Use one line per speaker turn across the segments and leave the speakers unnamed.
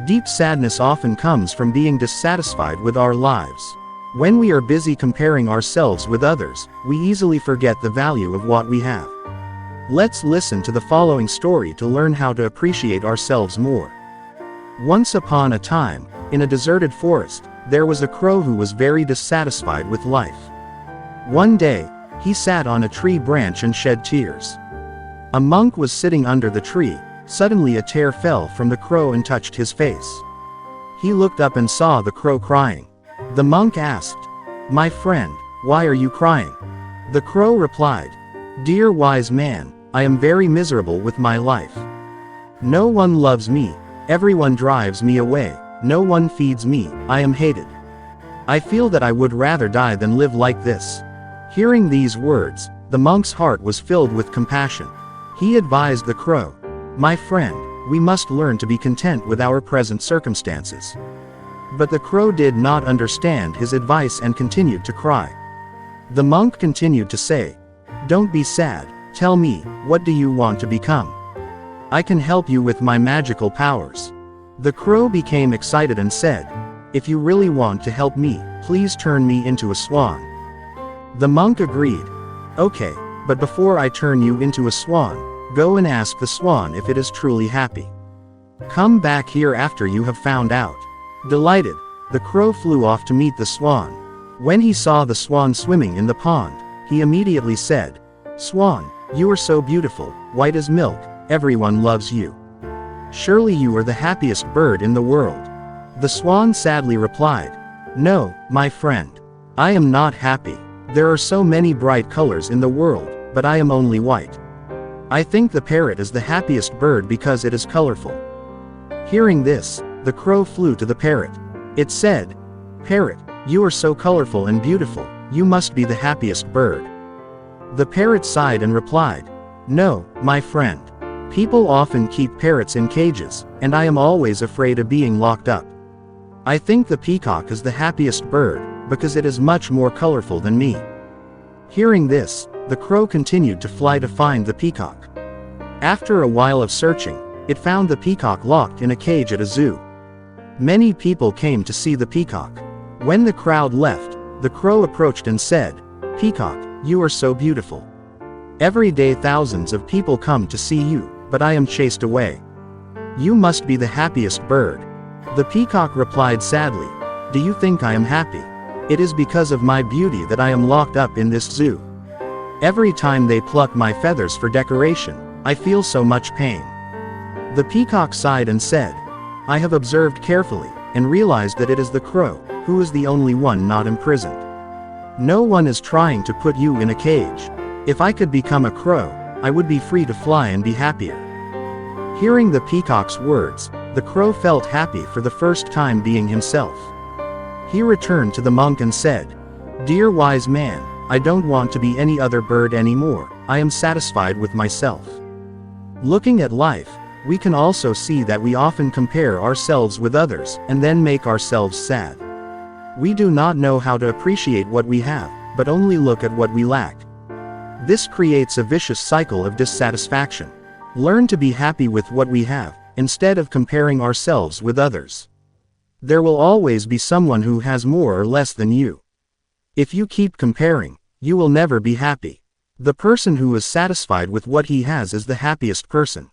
Deep sadness often comes from being dissatisfied with our lives. When we are busy comparing ourselves with others, we easily forget the value of what we have. Let's listen to the following story to learn how to appreciate ourselves more. Once upon a time, in a deserted forest, there was a crow who was very dissatisfied with life. One day, he sat on a tree branch and shed tears. A monk was sitting under the tree. Suddenly a tear fell from the crow and touched his face. He looked up and saw the crow crying. The monk asked, "My friend, why are you crying?" The crow replied, "Dear wise man, I am very miserable with my life. No one loves me, everyone drives me away, no one feeds me, I am hated. I feel that I would rather die than live like this." Hearing these words, the monk's heart was filled with compassion. He advised the crow, "My friend, we must learn to be content with our present circumstances." But the crow did not understand his advice and continued to cry. The monk continued to say, "Don't be sad, tell me, what do you want to become? I can help you with my magical powers." The crow became excited and said, "If you really want to help me, please turn me into a swan." The monk agreed. "Okay, but before I turn you into a swan, go and ask the swan if it is truly happy. Come back here after you have found out." Delighted, the crow flew off to meet the swan. When he saw the swan swimming in the pond, he immediately said, "Swan, you are so beautiful, white as milk, everyone loves you. Surely you are the happiest bird in the world." The swan sadly replied, "No, my friend. I am not happy. There are so many bright colors in the world, but I am only white. I think the parrot is the happiest bird because it is colorful." Hearing this, the crow flew to the parrot. It said, "Parrot, you are so colorful and beautiful, you must be the happiest bird." The parrot sighed and replied, "No, my friend. People often keep parrots in cages, and I am always afraid of being locked up. I think the peacock is the happiest bird, because it is much more colorful than me." Hearing this, the crow continued to fly to find the peacock. After a while of searching, it found the peacock locked in a cage at a zoo. Many people came to see the peacock. When the crowd left, the crow approached and said, "Peacock, you are so beautiful. Every day thousands of people come to see you, but I am chased away. You must be the happiest bird." The peacock replied sadly, "Do you think I am happy? It is because of my beauty that I am locked up in this zoo. Every time they pluck my feathers for decoration, I feel so much pain." The peacock sighed and said, "I have observed carefully, and realized that it is the crow, who is the only one not imprisoned. No one is trying to put you in a cage. If I could become a crow, I would be free to fly and be happier." Hearing the peacock's words, the crow felt happy for the first time being himself. He returned to the monk and said, "Dear wise man, I don't want to be any other bird anymore, I am satisfied with myself." Looking at life, we can also see that we often compare ourselves with others, and then make ourselves sad. We do not know how to appreciate what we have, but only look at what we lack. This creates a vicious cycle of dissatisfaction. Learn to be happy with what we have, instead of comparing ourselves with others. There will always be someone who has more or less than you. If you keep comparing, you will never be happy. The person who is satisfied with what he has is the happiest person.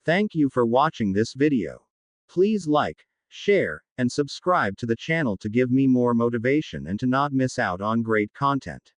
Thank you for watching this video. Please like, share, and subscribe to the channel to give me more motivation and to not miss out on great content.